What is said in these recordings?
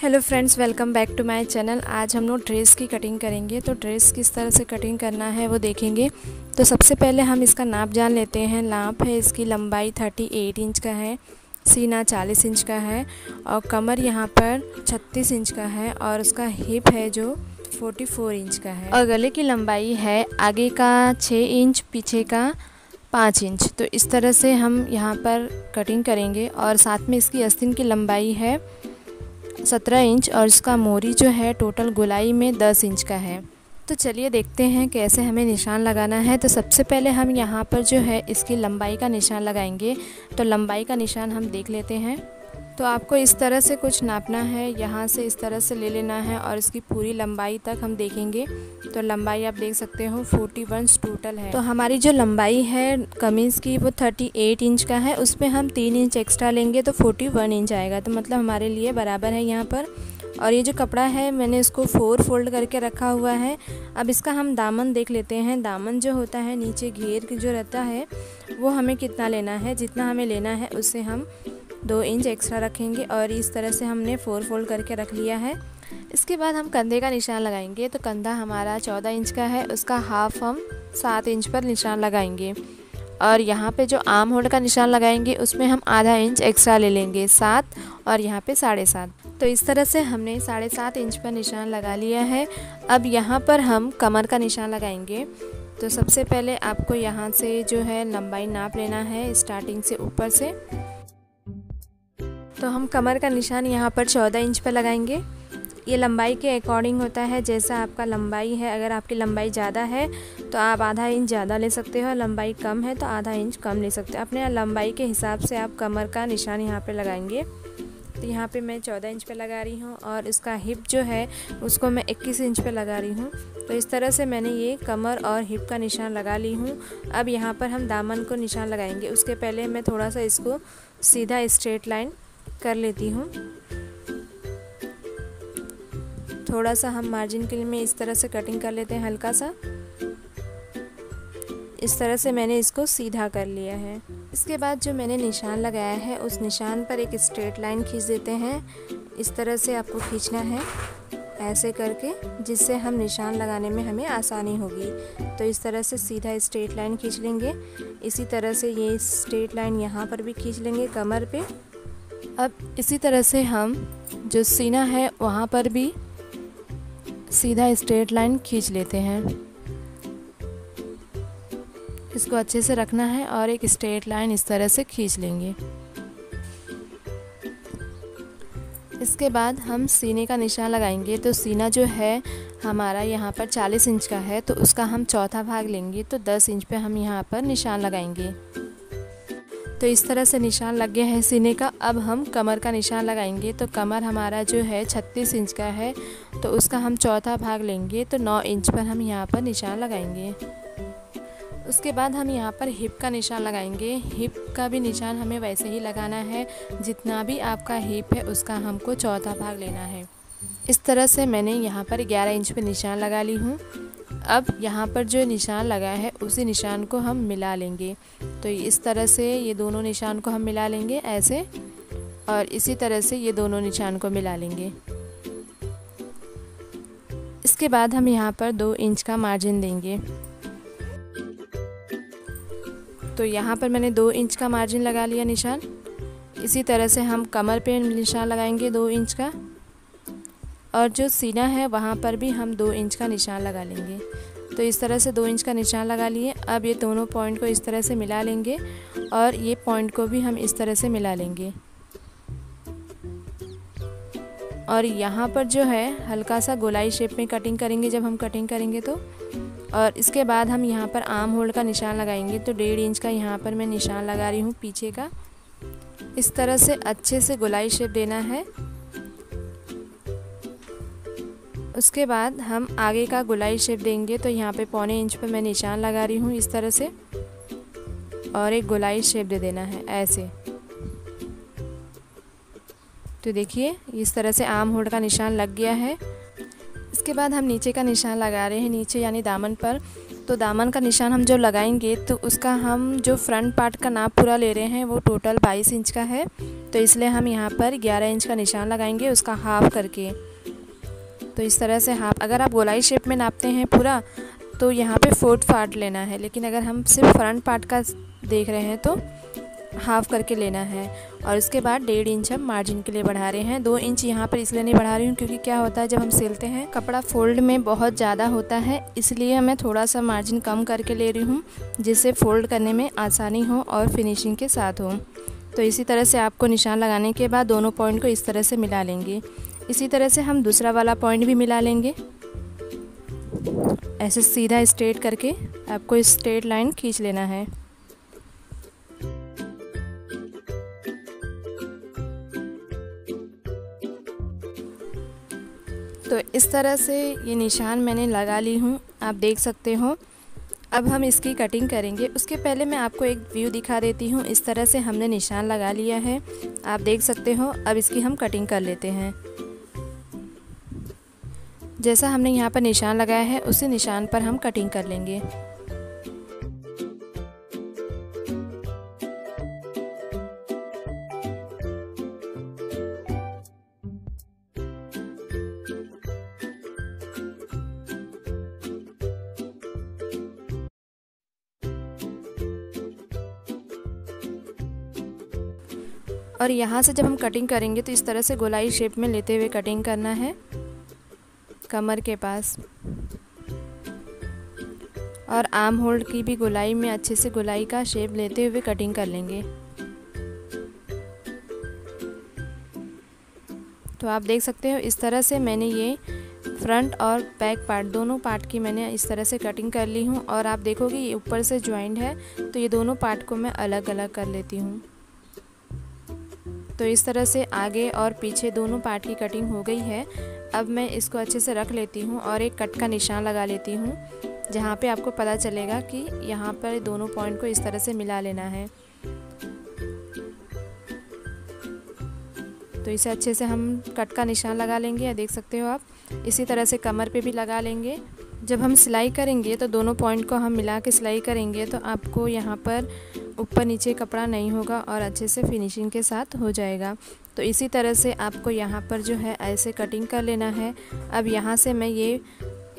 Hello friends, welcome back to my channel. आज हम लोग ड्रेस की कटिंग करेंगे। तो ड्रेस किस तरह से कटिंग करना है वो देखेंगे। तो सबसे पहले हम इसका नाप जान लेते हैं। नाप है इसकी लंबाई 38 इंच का है, सीना 40 इंच का है और कमर यहाँ पर 36 इंच का है और उसका हिप है जो 44 इंच का है और गले की लंबाई है आगे का 6 इंच, पीछे का 5 इंच। तो इस तरह से हम यहाँ पर कटिंग करेंगे और साथ में इसकी आस्तीन की लंबाई है 17 इंच और इसका मोरी जो है टोटल गोलाई में 10 इंच का है। तो चलिए देखते हैं कैसे हमें निशान लगाना है। तो सबसे पहले हम यहाँ पर जो है इसकी लंबाई का निशान लगाएंगे। तो लंबाई का निशान हम देख लेते हैं। तो आपको इस तरह से कुछ नापना है, यहाँ से इस तरह से ले लेना है और इसकी पूरी लंबाई तक हम देखेंगे। तो लंबाई आप देख सकते हो 41 टोटल है। तो हमारी जो लंबाई है कमीज़ की वो 38 इंच का है, उसमें हम 3 इंच एक्स्ट्रा लेंगे तो 41 इंच आएगा। तो मतलब हमारे लिए बराबर है यहाँ पर। और ये जो कपड़ा है मैंने इसको 4 फोल्ड करके रखा हुआ है। अब इसका हम दामन देख लेते हैं। दामन जो होता है नीचे घेर जो रहता है वो हमें कितना लेना है, जितना हमें लेना है उससे हम 2 इंच एक्स्ट्रा रखेंगे और इस तरह से हमने 4 फोल्ड करके रख लिया है। इसके बाद हम कंधे का निशान लगाएंगे। तो कंधा हमारा 14 इंच का है, उसका हाफ हम 7 इंच पर निशान लगाएंगे और यहाँ पे जो आर्म होल्ड का निशान लगाएंगे उसमें हम आधा इंच एक्स्ट्रा ले लेंगे 7 और यहाँ पे 7.5। तो इस तरह से हमने 7.5 इंच पर निशान लगा लिया है। अब यहाँ पर हम कमर का निशान लगाएंगे। तो सबसे पहले आपको यहाँ से जो है लंबाई नाप लेना है स्टार्टिंग से ऊपर से। तो हम कमर का निशान यहाँ पर 14 इंच पर लगाएंगे। ये लंबाई के अकॉर्डिंग होता है, जैसा आपका लंबाई है। अगर आपकी लंबाई ज़्यादा है तो आप आधा इंच ज़्यादा ले सकते हो, लंबाई कम है तो आधा इंच कम ले सकते हो। अपने लंबाई के हिसाब से आप कमर का निशान यहाँ पे लगाएंगे। तो यहाँ पे मैं 14 इंच पे लगा रही हूँ और इसका हिप जो है उसको मैं 21 इंच पे लगा रही हूँ। तो इस तरह से मैंने ये कमर और हिप का निशान लगा ली हूँ। अब यहाँ पर हम दामन को निशान लगाएंगे। उसके पहले मैं थोड़ा सा इसको सीधा स्ट्रेट लाइन कर लेती हूँ। थोड़ा सा हम मार्जिन के लिए में इस तरह से कटिंग कर लेते हैं, हल्का सा इस तरह से मैंने इसको सीधा कर लिया है। इसके बाद जो मैंने निशान लगाया है उस निशान पर एक स्ट्रेट लाइन खींच देते हैं। इस तरह से आपको खींचना है ऐसे करके, जिससे हम निशान लगाने में हमें आसानी होगी। तो इस तरह से सीधा स्ट्रेट लाइन खींच लेंगे। इसी तरह से ये स्ट्रेट लाइन यहाँ पर भी खींच लेंगे कमर पे। अब इसी तरह से हम जो सीना है वहाँ पर भी सीधा स्ट्रेट लाइन खींच लेते हैं। इसको अच्छे से रखना है और एक स्ट्रेट लाइन इस तरह से खींच लेंगे। इसके बाद हम सीने का निशान लगाएंगे। तो सीना जो है हमारा यहाँ पर 40 इंच का है, तो उसका हम चौथा भाग लेंगे। तो 10 इंच पे हम यहाँ पर निशान लगाएंगे। तो इस तरह से निशान लग गया है सीने का। अब हम कमर का निशान लगाएंगे। तो कमर हमारा जो है 36 इंच का है, तो उसका हम चौथा भाग लेंगे। तो 9 इंच पर हम यहाँ पर निशान लगाएंगे। उसके बाद हम यहाँ पर हिप का निशान लगाएंगे। हिप का भी निशान हमें वैसे ही लगाना है, जितना भी आपका हिप है उसका हमको चौथा भाग लेना है। इस तरह से मैंने यहाँ पर 11 इंच पे निशान लगा ली हूँ। अब यहाँ पर जो निशान लगा है उसी निशान को हम मिला लेंगे। तो इस तरह से ये दोनों निशान को हम मिला लेंगे ऐसे, और इसी तरह से ये दोनों निशान को मिला लेंगे। इसके बाद हम यहाँ पर 2 इंच का मार्जिन देंगे। तो यहाँ पर मैंने 2 इंच का मार्जिन लगा लिया निशान। इसी तरह से हम कमर पे निशान लगाएंगे 2 इंच का, और जो सीना है वहाँ पर भी हम 2 इंच का निशान लगा लेंगे। तो इस तरह से 2 इंच का निशान लगा लिए। अब ये दोनों पॉइंट को इस तरह से मिला लेंगे और ये पॉइंट को भी हम इस तरह से मिला लेंगे। और यहाँ पर जो है हल्का सा गोलाई शेप में कटिंग करेंगे जब हम कटिंग करेंगे तो। और इसके बाद हम यहाँ पर आर्म होल्ड का निशान लगाएंगे। तो 1.5 इंच का यहाँ पर मैं निशान लगा रही हूँ पीछे का। इस तरह से अच्छे से गोलाई शेप देना है। उसके बाद हम आगे का गोलाई शेप देंगे। तो यहाँ पे 1.25 इंच पर मैं निशान लगा रही हूँ इस तरह से, और एक गोलाई शेप दे देना है ऐसे। तो देखिए इस तरह से आर्म होल्ड का निशान लग गया है। इसके बाद हम नीचे का निशान लगा रहे हैं, नीचे यानी दामन पर। तो दामन का निशान हम जो लगाएंगे तो उसका हम जो फ्रंट पार्ट का नाप पूरा ले रहे हैं वो टोटल 22 इंच का है। तो इसलिए हम यहाँ पर 11 इंच का निशान लगाएंगे उसका हाफ करके। तो इस तरह से हाफ, अगर आप गोलाई शेप में नापते हैं पूरा तो यहाँ पे 4th पार्ट लेना है, लेकिन अगर हम सिर्फ फ्रंट पार्ट का देख रहे हैं तो हाफ़ करके लेना है। और उसके बाद 1.5 इंच हम मार्जिन के लिए बढ़ा रहे हैं। 2 इंच यहाँ पर इसलिए नहीं बढ़ा रही हूँ क्योंकि क्या होता है जब हम सिलते हैं कपड़ा फोल्ड में बहुत ज़्यादा होता है, इसलिए मैं थोड़ा सा मार्जिन कम करके ले रही हूँ जिससे फ़ोल्ड करने में आसानी हो और फिनिशिंग के साथ हो। तो इसी तरह से आपको निशान लगाने के बाद दोनों पॉइंट को इस तरह से मिला लेंगे। इसी तरह से हम दूसरा वाला पॉइंट भी मिला लेंगे। ऐसे सीधा स्ट्रेट करके आपको स्ट्रेट लाइन खींच लेना है। तो इस तरह से ये निशान मैंने लगा ली हूँ, आप देख सकते हो। अब हम इसकी कटिंग करेंगे। उसके पहले मैं आपको एक व्यू दिखा देती हूँ। इस तरह से हमने निशान लगा लिया है, आप देख सकते हो। अब इसकी हम कटिंग कर लेते हैं। जैसा हमने यहाँ पर निशान लगाया है उसी निशान पर हम कटिंग कर लेंगे। और यहाँ से जब हम कटिंग करेंगे तो इस तरह से गोलाई शेप में लेते हुए कटिंग करना है कमर के पास। और आर्म होल्ड की भी गोलाई में अच्छे से गोलाई का शेप लेते हुए कटिंग कर लेंगे। तो आप देख सकते हो इस तरह से मैंने ये फ्रंट और बैक पार्ट दोनों पार्ट की मैंने इस तरह से कटिंग कर ली हूँ। और आप देखोगे ये ऊपर से ज्वाइंट है तो ये दोनों पार्ट को मैं अलग अलग कर लेती हूँ। तो इस तरह से आगे और पीछे दोनों पार्ट की कटिंग हो गई है। अब मैं इसको अच्छे से रख लेती हूँ और एक कट का निशान लगा लेती हूँ जहाँ पे आपको पता चलेगा कि यहाँ पर दोनों पॉइंट को इस तरह से मिला लेना है। तो इसे अच्छे से हम कट का निशान लगा लेंगे, या देख सकते हो आप। इसी तरह से कमर पे भी लगा लेंगे। जब हम सिलाई करेंगे तो दोनों पॉइंट को हम मिला के सिलाई करेंगे तो आपको यहाँ पर ऊपर नीचे कपड़ा नहीं होगा और अच्छे से फिनिशिंग के साथ हो जाएगा। तो इसी तरह से आपको यहाँ पर जो है ऐसे कटिंग कर लेना है। अब यहाँ से मैं ये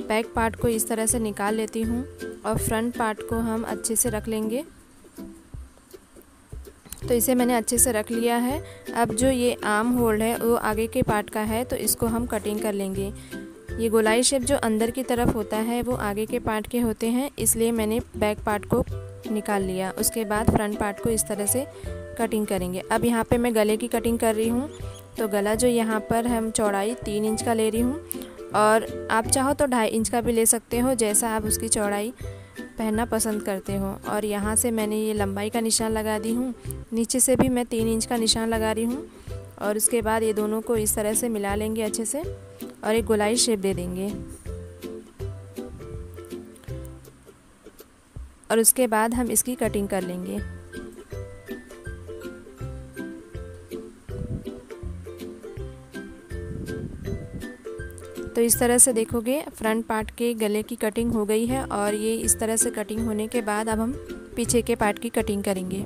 बैक पार्ट को इस तरह से निकाल लेती हूँ और फ्रंट पार्ट को हम अच्छे से रख लेंगे। तो इसे मैंने अच्छे से रख लिया है। अब जो ये आर्म होल्ड है वो आगे के पार्ट का है तो इसको हम कटिंग कर लेंगे। ये गोलाई शेप जो अंदर की तरफ होता है वो आगे के पार्ट के होते हैं, इसलिए मैंने बैक पार्ट को निकाल लिया। उसके बाद फ्रंट पार्ट को इस तरह से कटिंग करेंगे। अब यहाँ पे मैं गले की कटिंग कर रही हूँ। तो गला जो यहाँ पर हम चौड़ाई 3 इंच का ले रही हूँ और आप चाहो तो 2.5 इंच का भी ले सकते हो, जैसा आप उसकी चौड़ाई पहनना पसंद करते हो। और यहाँ से मैंने ये लंबाई का निशान लगा दी हूँ। नीचे से भी मैं 3 इंच का निशान लगा रही हूँ और उसके बाद ये दोनों को इस तरह से मिला लेंगे अच्छे से और एक गोलाई शेप दे देंगे। और उसके बाद हम इसकी कटिंग कर लेंगे। तो इस तरह से देखोगे फ्रंट पार्ट के गले की कटिंग हो गई है। और ये इस तरह से कटिंग होने के बाद अब हम पीछे के पार्ट की कटिंग करेंगे।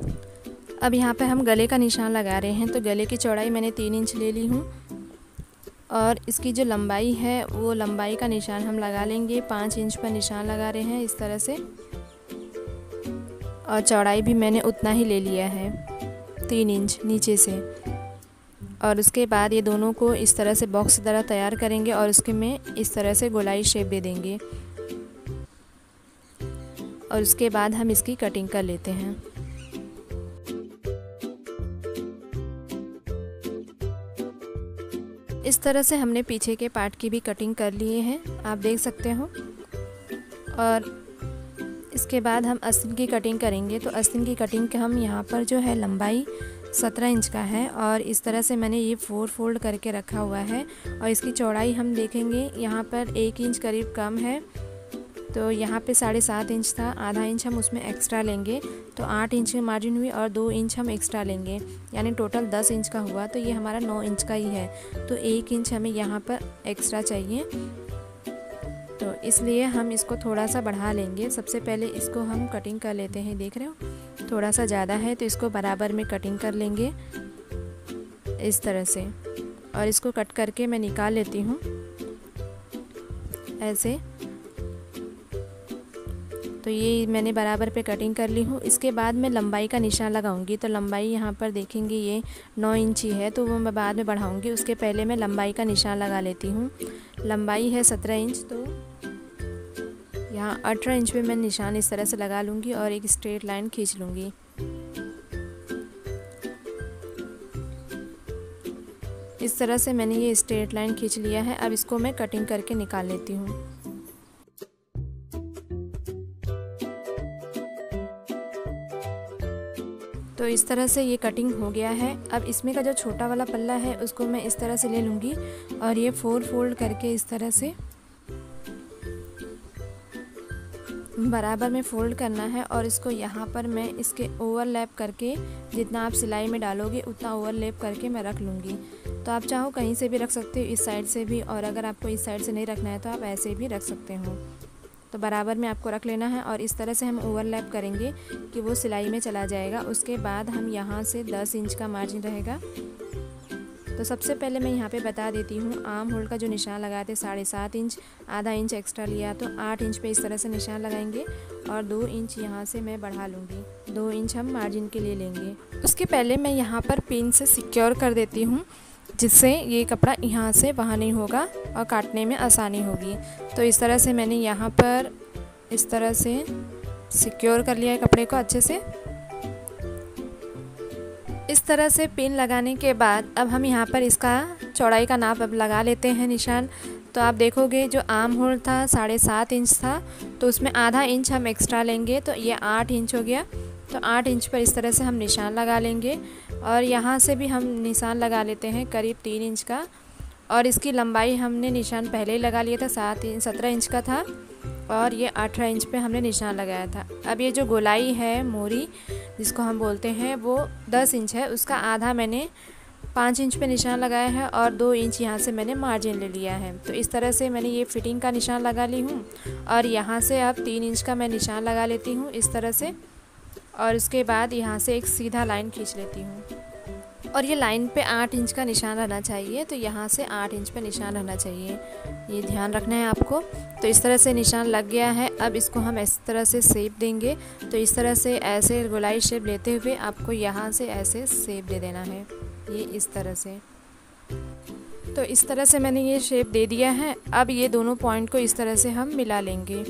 अब यहाँ पे हम गले का निशान लगा रहे हैं। तो गले की चौड़ाई मैंने 3 इंच ले ली हूँ और इसकी जो लंबाई है वो लंबाई का निशान हम लगा लेंगे। 5 इंच पर निशान लगा रहे हैं इस तरह से। और चौड़ाई भी मैंने उतना ही ले लिया है, 3 इंच नीचे से। और उसके बाद ये दोनों को इस तरह से बॉक्स की तरह तैयार करेंगे और उसके में इस तरह से गोलाई शेप दे देंगे। और उसके बाद हम इसकी कटिंग कर लेते हैं। इस तरह से हमने पीछे के पार्ट की भी कटिंग कर लिए हैं, आप देख सकते हो। और इसके बाद हम आस्तीन की कटिंग करेंगे। तो आस्तीन की कटिंग के हम यहाँ पर जो है लंबाई 17 इंच का है और इस तरह से मैंने ये 4 फोल्ड करके रखा हुआ है। और इसकी चौड़ाई हम देखेंगे यहाँ पर 1 इंच करीब कम है। तो यहाँ पे 7.5 इंच था, आधा इंच हम उसमें एक्स्ट्रा लेंगे। तो 8 इंच की मार्जिन हुई और 2 इंच हम एक्स्ट्रा लेंगे, यानी टोटल 10 इंच का हुआ। तो ये हमारा 9 इंच का ही है। तो 1 इंच हमें यहाँ पर एक्स्ट्रा चाहिए, तो इसलिए हम इसको थोड़ा सा बढ़ा लेंगे। सबसे पहले इसको हम कटिंग कर लेते हैं। देख रहे हो थोड़ा सा ज़्यादा है तो इसको बराबर में कटिंग कर लेंगे। इस तरह से, और इसको कट करके मैं निकाल लेती हूँ ऐसे। तो ये मैंने बराबर पे कटिंग कर ली हूँ। इसके बाद मैं लंबाई का निशान लगाऊंगी। तो लंबाई यहाँ पर देखेंगे ये 9 इंच ही है, तो वो मैं बाद में बढ़ाऊंगी। उसके पहले मैं लंबाई का निशान लगा लेती हूँ। लंबाई है 17 इंच, तो यहाँ 18 इंच पे मैं निशान इस तरह से लगा लूँगी और एक स्ट्रेट लाइन खींच लूँगी। इस तरह से मैंने ये स्ट्रेट लाइन खींच लिया है। अब इसको मैं कटिंग करके निकाल लेती हूँ। तो इस तरह से ये कटिंग हो गया है। अब इसमें का जो छोटा वाला पल्ला है उसको मैं इस तरह से ले लूँगी और ये 4 फोल्ड करके इस तरह से बराबर में फ़ोल्ड करना है। और इसको यहाँ पर मैं इसके ओवरलैप करके, जितना आप सिलाई में डालोगे उतना ओवरलैप करके मैं रख लूँगी। तो आप चाहो कहीं से भी रख सकते हो, इस साइड से भी, और अगर आपको इस साइड से नहीं रखना है तो आप ऐसे भी रख सकते हो। तो बराबर में आपको रख लेना है और इस तरह से हम ओवरलैप करेंगे कि वो सिलाई में चला जाएगा। उसके बाद हम यहाँ से 10 इंच का मार्जिन रहेगा। तो सबसे पहले मैं यहाँ पे बता देती हूँ, आर्म होल का जो निशान लगाए थे 7.5 इंच, आधा इंच एक्स्ट्रा लिया, तो 8 इंच पे इस तरह से निशान लगाएंगे और 2 इंच यहाँ से मैं बढ़ा लूँगी। 2 इंच हम मार्जिन के लिए लेंगे। उसके पहले मैं यहाँ पर पिन से सिक्योर कर देती हूँ, जिससे ये कपड़ा यहाँ से वहाँ नहीं होगा और काटने में आसानी होगी। तो इस तरह से मैंने यहाँ पर इस तरह से सिक्योर कर लिया है कपड़े को अच्छे से। इस तरह से पिन लगाने के बाद अब हम यहाँ पर इसका चौड़ाई का नाप अब लगा लेते हैं निशान। तो आप देखोगे जो आर्म होल था 7.5 इंच था, तो उसमें आधा इंच हम एक्स्ट्रा लेंगे, तो ये 8 इंच हो गया। तो 8 इंच पर इस तरह से हम निशान लगा लेंगे और यहाँ से भी हम निशान लगा लेते हैं करीब 3 इंच का। और इसकी लंबाई हमने निशान पहले ही लगा लिया था, 17 इंच का था और ये 18 इंच पे हमने निशान लगाया था। अब ये जो गोलाई है मोरी जिसको हम बोलते हैं वो 10 इंच है, उसका आधा मैंने 5 इंच पे निशान लगाया है और 2 इंच यहाँ से मैंने मार्जिन ले लिया है। तो इस तरह से मैंने ये फिटिंग का निशान लगा ली हूँ और यहाँ से अब 3 इंच का मैं निशान लगा लेती हूँ इस तरह से। और उसके बाद यहाँ से एक सीधा लाइन खींच लेती हूँ और ये लाइन पे 8 इंच का निशान रहना चाहिए। तो यहाँ से 8 इंच पे निशान रहना चाहिए, ये ध्यान रखना है आपको। तो इस तरह से निशान लग गया है। अब इसको हम इस तरह से शेप देंगे। तो इस तरह से ऐसे गोलाई शेप लेते हुए आपको यहाँ से ऐसे शेप दे देना है, ये इस तरह से। तो इस तरह से मैंने ये शेप दे दिया है। अब ये दोनों पॉइंट को इस तरह से हम मिला लेंगे।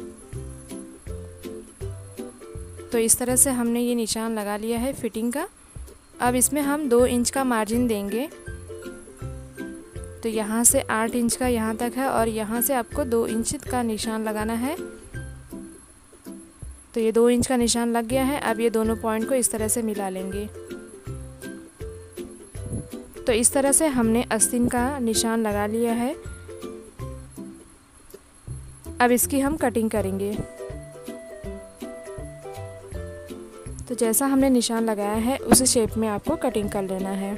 तो इस तरह से हमने ये निशान लगा लिया है फिटिंग का। अब इसमें हम 2 इंच का मार्जिन देंगे। तो यहाँ से 8 इंच का यहाँ तक है और यहाँ से आपको 2 इंच का निशान लगाना है। तो ये 2 इंच का निशान लग गया है। अब ये दोनों पॉइंट को इस तरह से मिला लेंगे। तो इस तरह से हमने आस्तीन का निशान लगा लिया है। अब इसकी हम कटिंग करेंगे। तो जैसा हमने निशान लगाया है उसी शेप में आपको कटिंग कर लेना है।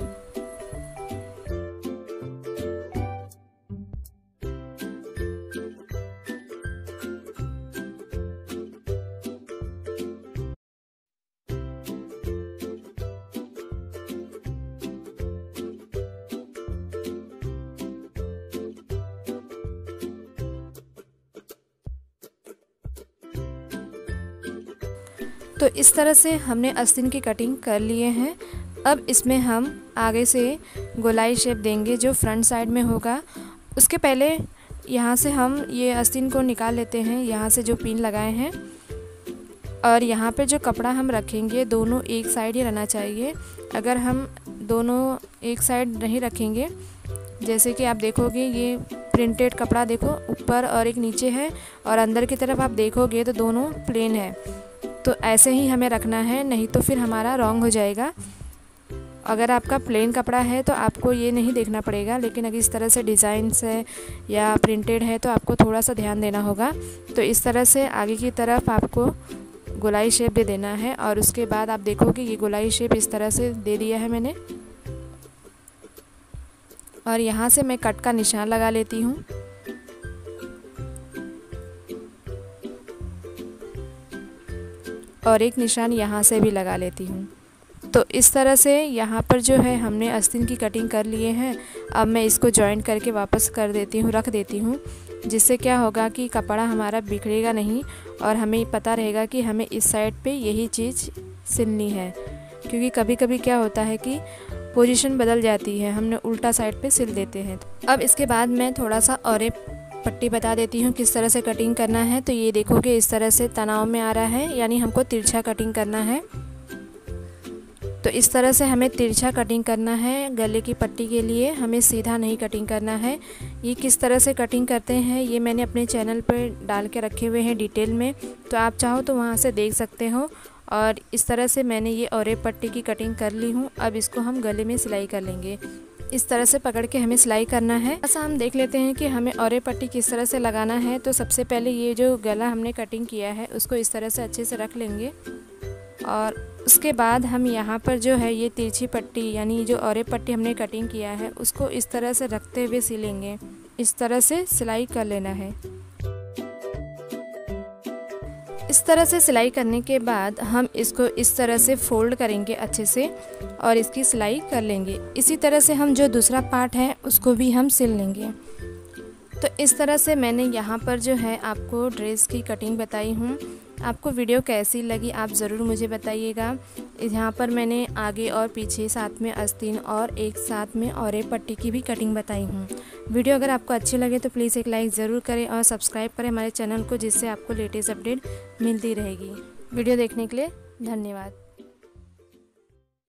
तो इस तरह से हमने आस्तीन की कटिंग कर लिए हैं। अब इसमें हम आगे से गोलाई शेप देंगे जो फ्रंट साइड में होगा। उसके पहले यहाँ से हम ये आस्तीन को निकाल लेते हैं, यहाँ से जो पिन लगाए हैं। और यहाँ पे जो कपड़ा हम रखेंगे दोनों एक साइड ही रहना चाहिए। अगर हम दोनों एक साइड नहीं रखेंगे, जैसे कि आप देखोगे ये प्रिंटेड कपड़ा देखो ऊपर और एक नीचे है और अंदर की तरफ आप देखोगे तो दोनों प्लेन है। तो ऐसे ही हमें रखना है, नहीं तो फिर हमारा रॉन्ग हो जाएगा। अगर आपका प्लेन कपड़ा है तो आपको ये नहीं देखना पड़ेगा, लेकिन अगर इस तरह से डिज़ाइन है या प्रिंटेड है तो आपको थोड़ा सा ध्यान देना होगा। तो इस तरह से आगे की तरफ आपको गोलाई शेप दे देना है और उसके बाद आप देखोगे ये गोलाई शेप इस तरह से दे दिया है मैंने। और यहाँ से मैं कट का निशान लगा लेती हूँ। और एक निशान यहाँ से भी लगा लेती हूँ। तो इस तरह से यहाँ पर जो है हमने आस्तीन की कटिंग कर लिए हैं। अब मैं इसको जॉइंट करके वापस कर देती हूँ, रख देती हूँ, जिससे क्या होगा कि कपड़ा हमारा बिखरेगा नहीं और हमें पता रहेगा कि हमें इस साइड पे यही चीज़ सिलनी है। क्योंकि कभी कभी क्या होता है कि पोजीशन बदल जाती है, हमने उल्टा साइड पे सिल देते हैं। अब इसके बाद मैं थोड़ा सा और एक पट्टी बता देती हूँ किस तरह से कटिंग करना है। तो ये देखोगे इस तरह से तनाव में आ रहा है, यानी हमको तिरछा कटिंग करना है। तो इस तरह से हमें तिरछा कटिंग करना है गले की पट्टी के लिए, हमें सीधा नहीं कटिंग करना है। ये किस तरह से कटिंग करते हैं ये मैंने अपने चैनल पर डाल के रखे हुए हैं डिटेल में, तो आप चाहो तो वहाँ से देख सकते हो। और इस तरह से मैंने ये और पट्टी की कटिंग कर ली हूँ। अब इसको हम गले में सिलाई कर लेंगे। इस तरह से पकड़ के हमें सिलाई करना है। ऐसा हम देख लेते हैं कि हमें और पट्टी किस तरह से लगाना है। तो सबसे पहले ये जो गला हमने कटिंग किया है उसको इस तरह से अच्छे से रख लेंगे और उसके बाद हम यहाँ पर जो है ये तिरछी पट्टी यानी जो और पट्टी हमने कटिंग किया है उसको इस तरह से रखते हुए सिलेंगे। इस तरह से सिलाई कर लेना है। इस तरह से सिलाई करने के बाद हम इसको इस तरह से फोल्ड करेंगे अच्छे से और इसकी सिलाई कर लेंगे। इसी तरह से हम जो दूसरा पार्ट है उसको भी हम सिल लेंगे। तो इस तरह से मैंने यहाँ पर जो है आपको ड्रेस की कटिंग बताई हूँ। आपको वीडियो कैसी लगी आप ज़रूर मुझे बताइएगा। यहाँ पर मैंने आगे और पीछे साथ में आस्तीन और एक साथ में और पट्टी की भी कटिंग बताई हूँ। वीडियो अगर आपको अच्छी लगे तो प्लीज़ एक लाइक ज़रूर करें और सब्सक्राइब करें हमारे चैनल को, जिससे आपको लेटेस्ट अपडेट मिलती रहेगी। वीडियो देखने के लिए धन्यवाद।